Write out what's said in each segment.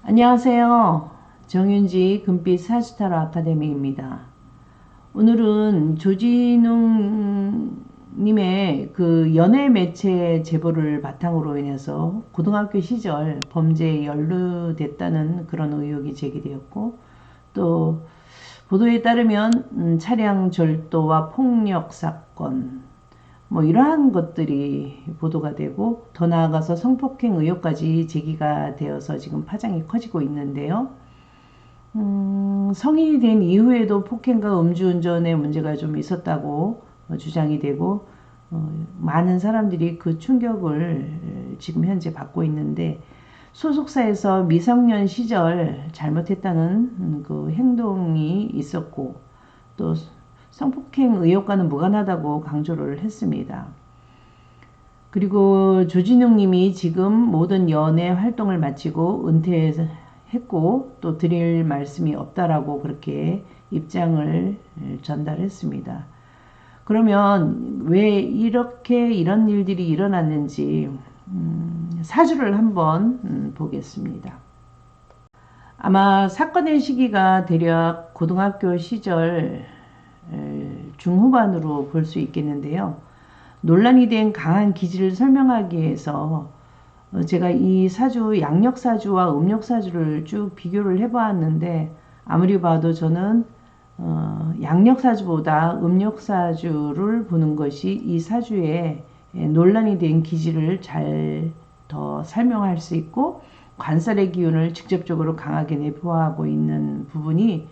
안녕하세요. 정윤지 금빛 사주타로 아카데미입니다. 오늘은 조진웅님의 그 연애 매체 제보를 바탕으로 인해서 고등학교 시절 범죄에 연루됐다는 그런 의혹이 제기되었고, 또 보도에 따르면 차량 절도와 폭력 사건, 뭐 이러한 것들이 보도가 되고, 더 나아가서 성폭행 의혹까지 제기가 되어서 지금 파장이 커지고 있는데요. 성인이 된 이후에도 폭행과 음주운전의 문제가 좀 있었다고 주장이 되고, 많은 사람들이 그 충격을 지금 현재 받고 있는데, 소속사에서 미성년 시절 잘못했다는 그 행동이 있었고, 또 성폭행 의혹과는 무관하다고 강조를 했습니다. 그리고 조진웅 님이 지금 모든 연애 활동을 마치고 은퇴했고 또 드릴 말씀이 없다라고 그렇게 입장을 전달했습니다. 그러면 왜 이렇게 이런 일들이 일어났는지 사주를 한번 보겠습니다. 아마 사건의 시기가 대략 고등학교 시절 중후반으로 볼 수 있겠는데요. 논란이 된 강한 기질을 설명하기 위해서 제가 이 사주, 양력사주와 음력사주를 쭉 비교를 해보았는데, 아무리 봐도 저는 양력사주보다 음력사주를 보는 것이 이 사주의 논란이 된 기질을 잘 더 설명할 수 있고, 관살의 기운을 직접적으로 강하게 내포하고 있는 부분이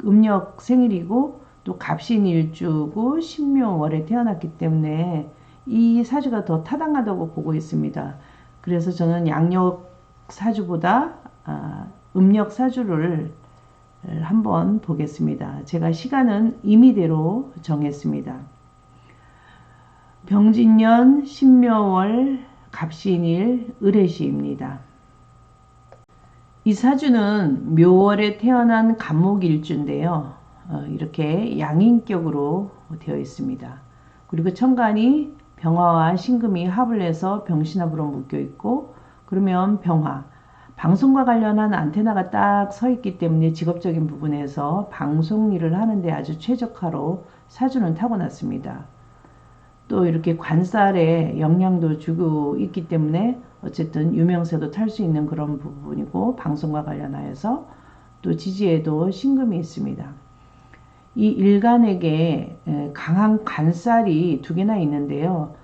음력 생일이고 또 갑신일주고 신묘월에 태어났기 때문에 이 사주가 더 타당하다고 보고 있습니다. 그래서 저는 양력 사주보다 음력 사주를 한번 보겠습니다. 제가 시간은 임의대로 정했습니다. 병진년 신묘월 갑신일 을해시입니다. 이 사주는 묘월에 태어난 간목일주인데요. 이렇게 양인격으로 되어 있습니다. 그리고 천간이 병화와 신금이 합을 해서 병신합으로 묶여 있고, 그러면 병화, 방송과 관련한 안테나가 딱 서 있기 때문에 직업적인 부분에서 방송 일을 하는데 아주 최적화로 사주는 타고났습니다. 또 이렇게 관살에 영향도 주고 있기 때문에 어쨌든 유명세도 탈 수 있는 그런 부분이고, 방송과 관련하여서 또 지지에도 신금이 있습니다. 이 일간에게 강한 관살이 두 개나 있는데요.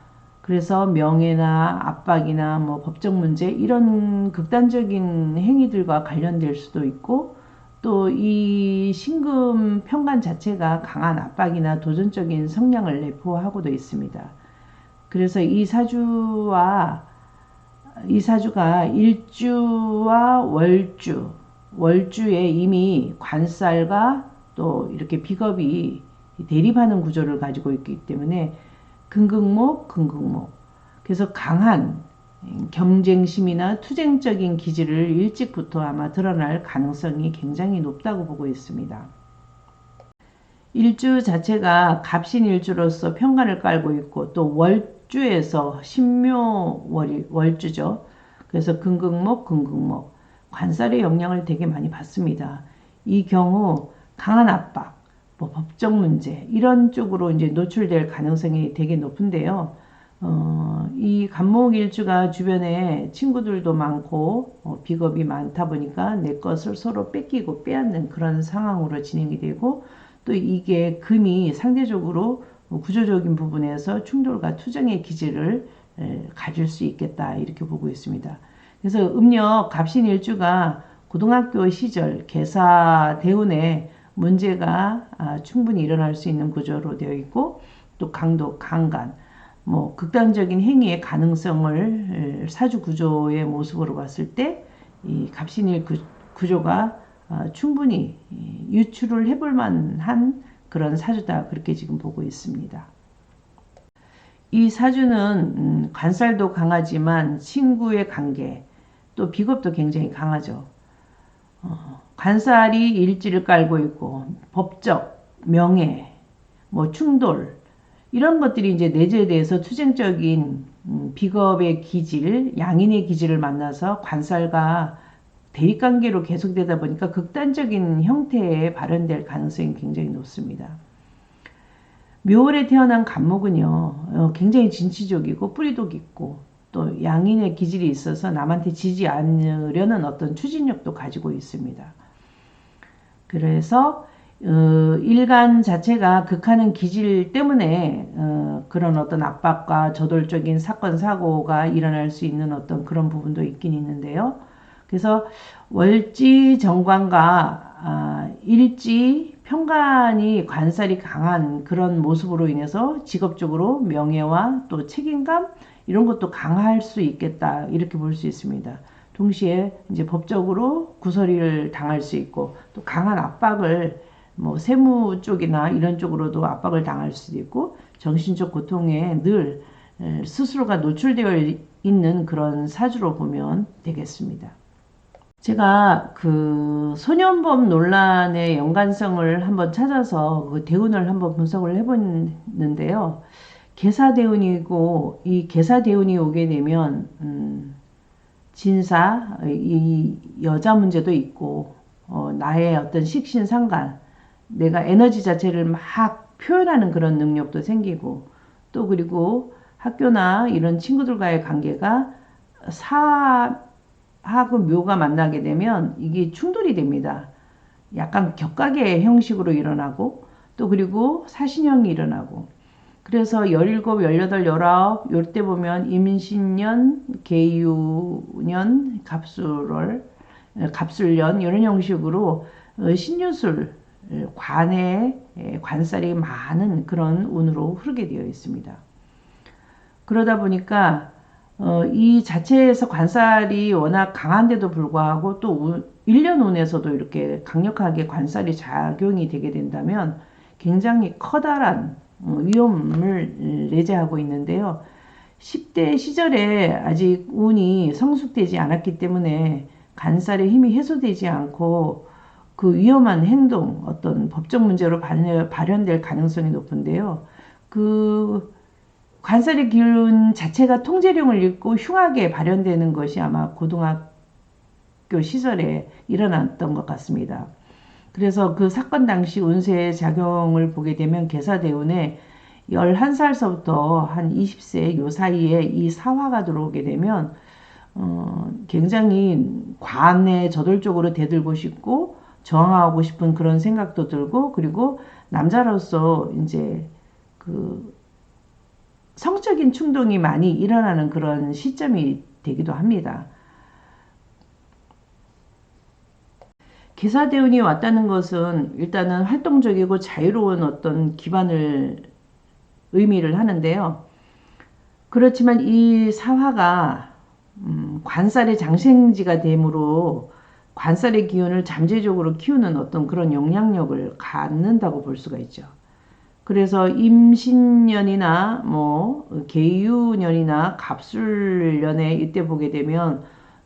그래서 명예나 압박이나 뭐 법적 문제 이런 극단적인 행위들과 관련될 수도 있고, 또 이 신금 편관 자체가 강한 압박이나 도전적인 성향을 내포하고도 있습니다. 그래서 이 사주가 일주와 월주에 이미 관살과 또 이렇게 비겁이 대립하는 구조를 가지고 있기 때문에 금극목. 그래서 강한 경쟁심이나 투쟁적인 기질을 일찍부터 아마 드러날 가능성이 굉장히 높다고 보고 있습니다. 일주 자체가 갑신일주로서 편관을 깔고 있고, 또 월주에서 월주죠. 그래서 금극목, 관살의 영향을 되게 많이 받습니다. 이 경우 강한 압박, 뭐 법적 문제 이런 쪽으로 이제 노출될 가능성이 되게 높은데요. 이 간목일주가 주변에 친구들도 많고 비겁이 많다 보니까 내 것을 서로 뺏기고 빼앗는 그런 상황으로 진행이 되고, 또 이게 금이 상대적으로 구조적인 부분에서 충돌과 투쟁의 기질을 가질 수 있겠다 이렇게 보고 있습니다. 그래서 음력 갑신일주가 고등학교 시절 계사 대운에 문제가 충분히 일어날 수 있는 구조로 되어 있고, 또 강도, 강간, 뭐 극단적인 행위의 가능성을 사주 구조의 모습으로 봤을 때 이 갑신일 구조가 충분히 유출을 해볼 만한 그런 사주다 그렇게 지금 보고 있습니다. 이 사주는 관살도 강하지만 친구의 관계, 또 비겁도 굉장히 강하죠. 관살이 일지를 깔고 있고 법적, 명예, 뭐 충돌 이런 것들이 이제 내재돼서 투쟁적인 비겁의 기질, 양인의 기질을 만나서 관살과 대립관계로 계속되다 보니까 극단적인 형태에 발현될 가능성이 굉장히 높습니다. 묘월에 태어난 간목은요, 굉장히 진취적이고 뿌리도 깊고 또 양인의 기질이 있어서 남한테 지지 않으려는 어떤 추진력도 가지고 있습니다. 그래서 일간 자체가 극하는 기질 때문에 그런 어떤 압박과 저돌적인 사건 사고가 일어날 수 있는 어떤 그런 부분도 있긴 있는데요. 그래서 월지 정관과 일지 편관이 관살이 강한 그런 모습으로 인해서 직업적으로 명예와 또 책임감 이런 것도 강할 수 있겠다 이렇게 볼 수 있습니다. 동시에 이제 법적으로 구설이를 당할 수 있고 또 강한 압박을 뭐 세무 쪽이나 이런 쪽으로도 압박을 당할 수도 있고 정신적 고통에 늘 스스로가 노출되어 있는 그런 사주로 보면 되겠습니다. 제가 그 소년범 논란의 연관성을 한번 찾아서 그 대운을 한번 분석을 해봤는데요. 계사대운이고 이 계사대운이 오게 되면 진사 이 여자 문제도 있고 나의 어떤 식신상관 내가 에너지 자체를 막 표현하는 그런 능력도 생기고 또 그리고 학교나 이런 친구들과의 관계가 사하고 묘가 만나게 되면 이게 충돌이 됩니다. 약간 격각의 형식으로 일어나고 또 그리고 사신형이 일어나고 그래서 17, 18, 19 요때 보면 임신년, 계유년, 갑술년 이런 형식으로 신유술 관에 관살이 많은 그런 운으로 흐르게 되어 있습니다. 그러다 보니까 이 자체에서 관살이 워낙 강한데도 불구하고 또 1년 운에서도 이렇게 강력하게 관살이 작용이 되게 된다면 굉장히 커다란 위험을 내재하고 있는데요. 10대 시절에 아직 운이 성숙되지 않았기 때문에 관살의 힘이 해소되지 않고 그 위험한 행동, 어떤 법적 문제로 발현될 가능성이 높은데요. 그 관살의 기운 자체가 통제력을 잃고 흉하게 발현되는 것이 아마 고등학교 시절에 일어났던 것 같습니다. 그래서 그 사건 당시 운세의 작용을 보게 되면 계사대운에 11살서부터 한 20세 요 사이에 이 사화가 들어오게 되면 굉장히 관에 저돌적으로 대들고 싶고 저항하고 싶은 그런 생각도 들고 그리고 남자로서 이제 그 성적인 충동이 많이 일어나는 그런 시점이 되기도 합니다. 계사대운이 왔다는 것은 일단은 활동적이고 자유로운 어떤 기반을 의미를 하는데요. 그렇지만 이 사화가 관살의 장생지가 되므로 관살의 기운을 잠재적으로 키우는 어떤 그런 영향력을 갖는다고 볼 수가 있죠. 그래서 임신년이나 뭐 계유년이나 갑술년에 이때 보게 되면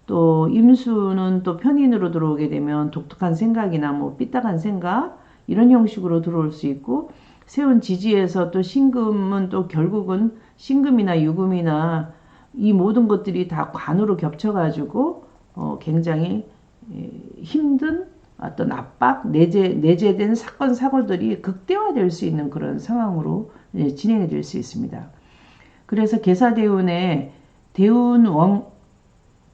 또 임수는 또 편인으로 들어오게 되면 독특한 생각이나 뭐 삐딱한 생각 이런 형식으로 들어올 수 있고 세운 지지에서 또 신금은 또 결국은 신금이나 유금이나 이 모든 것들이 다 관으로 겹쳐가지고 굉장히 힘든 어떤 압박, 내재된 사건, 사고들이 극대화될 수 있는 그런 상황으로 진행이 될 수 있습니다. 그래서 계사대운에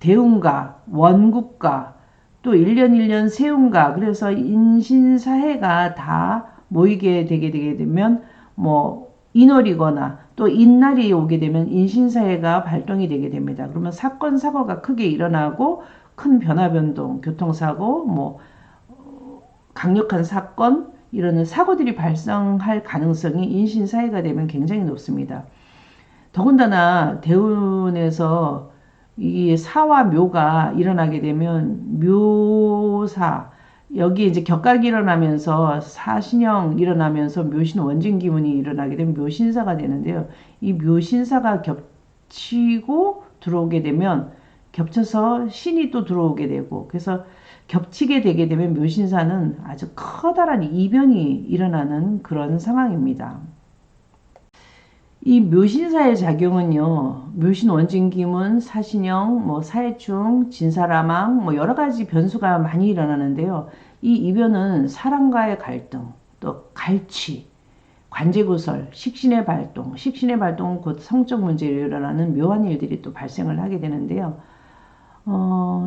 대운과 원국과 또 1년 1년 세운과 그래서 인신사해가 다 모이게 되게 되면 뭐 인월이거나 또 인날이 오게 되면 인신사해가 발동이 되게 됩니다. 그러면 사건 사고가 크게 일어나고 큰 변화 변동, 교통사고, 뭐 강력한 사건 이런 사고들이 발생할 가능성이 인신사해가 되면 굉장히 높습니다. 더군다나 대운에서 이 사와 묘가 일어나게 되면 묘사 여기 이제 격각이 일어나면서 사신형 일어나면서 묘신 원진 기운이 일어나게 되면 묘신사가 되는데요. 이 묘신사가 겹치고 들어오게 되면 겹쳐서 신이 또 들어오게 되고 그래서 겹치게 되게 되면 묘신사는 아주 커다란 이변이 일어나는 그런 상황입니다. 이 묘신사의 작용은요, 묘신 원진 기문, 사신형, 뭐 사해충, 진사라망, 뭐 여러 가지 변수가 많이 일어나는데요. 이 이변은 사람과의 갈등, 또 갈취, 관제구설, 식신의 발동 곧 성적 문제로 일어나는 묘한 일들이 또 발생을 하게 되는데요.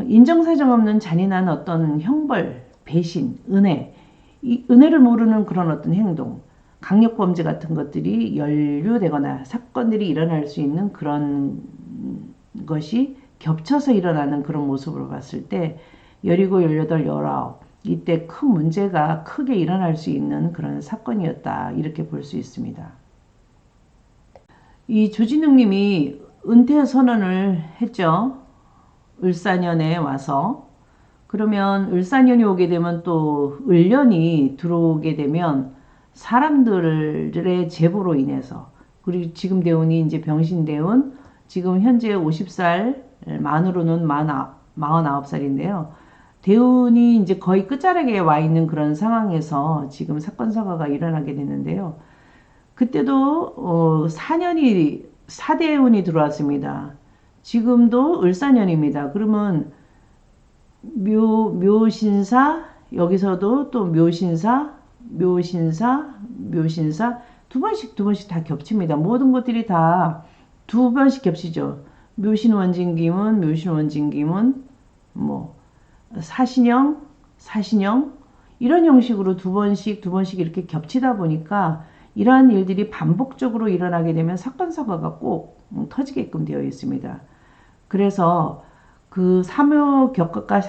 인정사정 없는 잔인한 어떤 형벌, 배신, 은혜, 이 은혜를 모르는 그런 어떤 행동, 강력범죄 같은 것들이 연루되거나 사건들이 일어날 수 있는 그런 것이 겹쳐서 일어나는 그런 모습으로 봤을 때 17, 18, 19 이때 큰 문제가 크게 일어날 수 있는 그런 사건이었다 이렇게 볼 수 있습니다. 이 조진웅 님이 은퇴 선언을 했죠. 을사년에 와서. 그러면 을사년이 오게 되면 또 을년이 들어오게 되면 사람들의 제보로 인해서 그리고 지금 대운이 이제 병신대운 지금 현재 50살 만으로는 49살인데요. 대운이 이제 거의 끝자락에 와 있는 그런 상황에서 지금 사건 사고가 일어나게 되는데요. 그때도 4년이 사대운이 들어왔습니다. 지금도 을사년입니다. 그러면 묘신사 여기서도 또 묘신사 두 번씩 다 겹칩니다. 모든 것들이 다 두 번씩 겹치죠. 묘신 원진기문 뭐 사신형 이런 형식으로 두 번씩 이렇게 겹치다 보니까 이러한 일들이 반복적으로 일어나게 되면 사건 사고가 꼭 터지게끔 되어 있습니다. 그래서 그 삼묘격과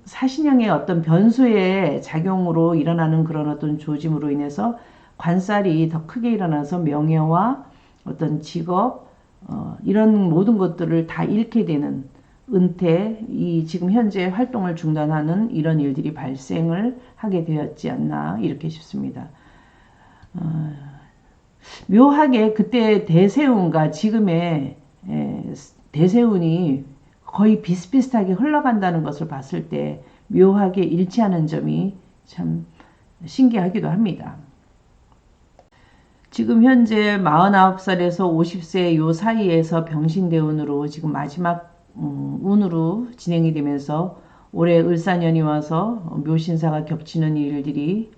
사신형의 어떤 변수의 작용으로 일어나는 그런 어떤 조짐으로 인해서 관살이 더 크게 일어나서 명예와 어떤 직업 이런 모든 것들을 다 잃게 되는 은퇴, 이 지금 현재 활동을 중단하는 이런 일들이 발생을 하게 되었지 않나 이렇게 싶습니다. 묘하게 그때 대세운과 지금의 대세운이 거의 비슷비슷하게 흘러간다는 것을 봤을 때 묘하게 일치하는 점이 참 신기하기도 합니다. 지금 현재 49살에서 50세 요 사이에서 병신대운으로 지금 마지막 운으로 진행이 되면서 올해 을사년이 와서 묘신사가 겹치는 일들이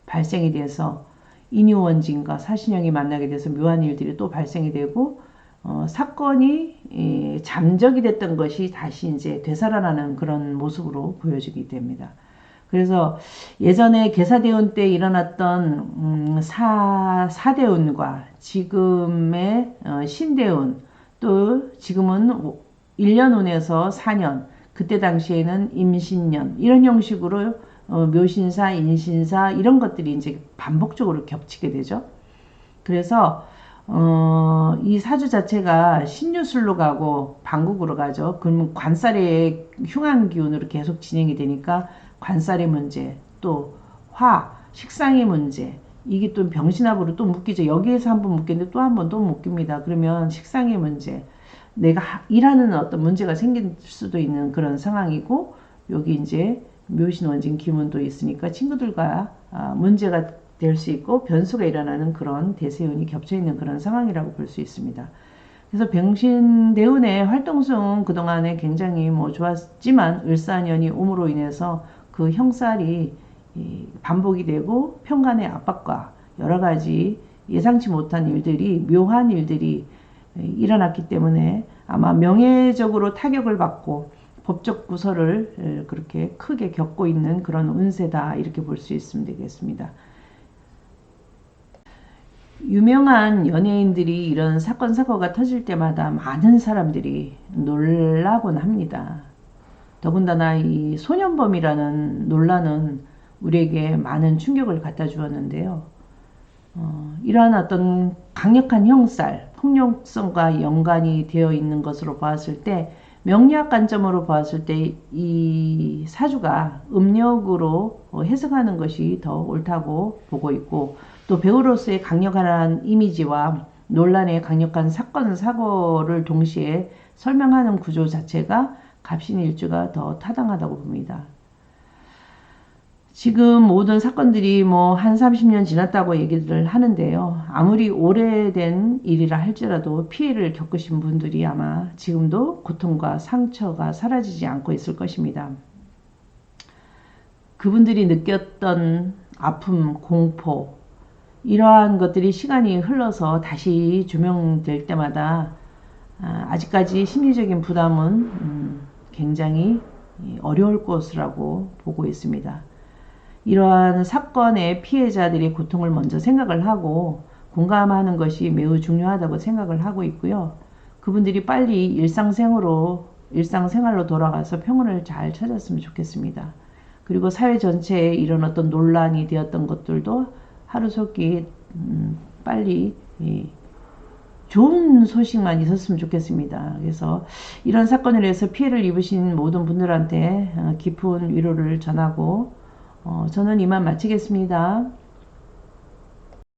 발생이 돼서 인유원진과 사신형이 만나게 돼서 묘한 일들이 또 발생이 되고 사건이 잠적이 됐던 것이 다시 이제 되살아나는 그런 모습으로 보여지게 됩니다. 그래서 예전에 계사대운 때 일어났던 사대운과 지금의 신대운 또 지금은 1년운에서 4년 그때 당시에는 임신년 이런 형식으로 묘신사, 인신사 이런 것들이 이제 반복적으로 겹치게 되죠. 그래서 이 사주 자체가 신유술로 가고 방국으로 가죠. 그러면 관살의 흉한 기운으로 계속 진행이 되니까 관살의 문제, 또 식상의 문제, 이게 또 병신합으로 또 묶이죠. 여기에서 한번 묶였는데 또 한 번 또 묶입니다. 그러면 식상의 문제, 내가 일하는 어떤 문제가 생길 수도 있는 그런 상황이고, 여기 이제 묘신 원진 기문도 있으니까 친구들과 문제가 될 수 있고 변수가 일어나는 그런 대세운이 겹쳐있는 그런 상황이라고 볼 수 있습니다. 그래서 병신대운의 활동성 그동안에 굉장히 좋았지만 을사년이 옴으로 인해서 그 형살이 반복이 되고 편간의 압박과 여러 가지 예상치 못한 일들이 묘한 일들이 일어났기 때문에 아마 명예적으로 타격을 받고 법적 구설을 그렇게 크게 겪고 있는 그런 운세다 이렇게 볼 수 있으면 되겠습니다. 유명한 연예인들이 이런 사건 사고가 터질 때마다 많은 사람들이 놀라곤 합니다. 더군다나 이 소년범이라는 논란은 우리에게 많은 충격을 갖다 주었는데요. 이러한 어떤 강력한 형살, 폭력성과 연관이 되어 있는 것으로 보았을 때 명리학 관점으로 보았을 때 이 사주가 음력으로 해석하는 것이 더 옳다고 보고 있고 또 배우로서의 강력한 이미지와 논란의 강력한 사건 사고를 동시에 설명하는 구조 자체가 갑신일주가 더 타당하다고 봅니다. 지금 모든 사건들이 뭐 한 30년 지났다고 얘기를 하는데요. 아무리 오래된 일이라 할지라도 피해를 겪으신 분들이 아마 지금도 고통과 상처가 사라지지 않고 있을 것입니다. 그분들이 느꼈던 아픔, 공포, 이러한 것들이 시간이 흘러서 다시 조명될 때마다 아직까지 심리적인 부담은 굉장히 어려울 것이라고 보고 있습니다. 이러한 사건의 피해자들의 고통을 먼저 생각을 하고 공감하는 것이 매우 중요하다고 생각을 하고 있고요. 그분들이 빨리 일상생활로 돌아가서 평온을 잘 찾았으면 좋겠습니다. 그리고 사회 전체에 이런 어떤 논란이 되었던 것들도 하루속히 빨리 좋은 소식만 있었으면 좋겠습니다. 그래서 이런 사건을 해서 피해를 입으신 모든 분들한테 깊은 위로를 전하고 저는 이만 마치겠습니다.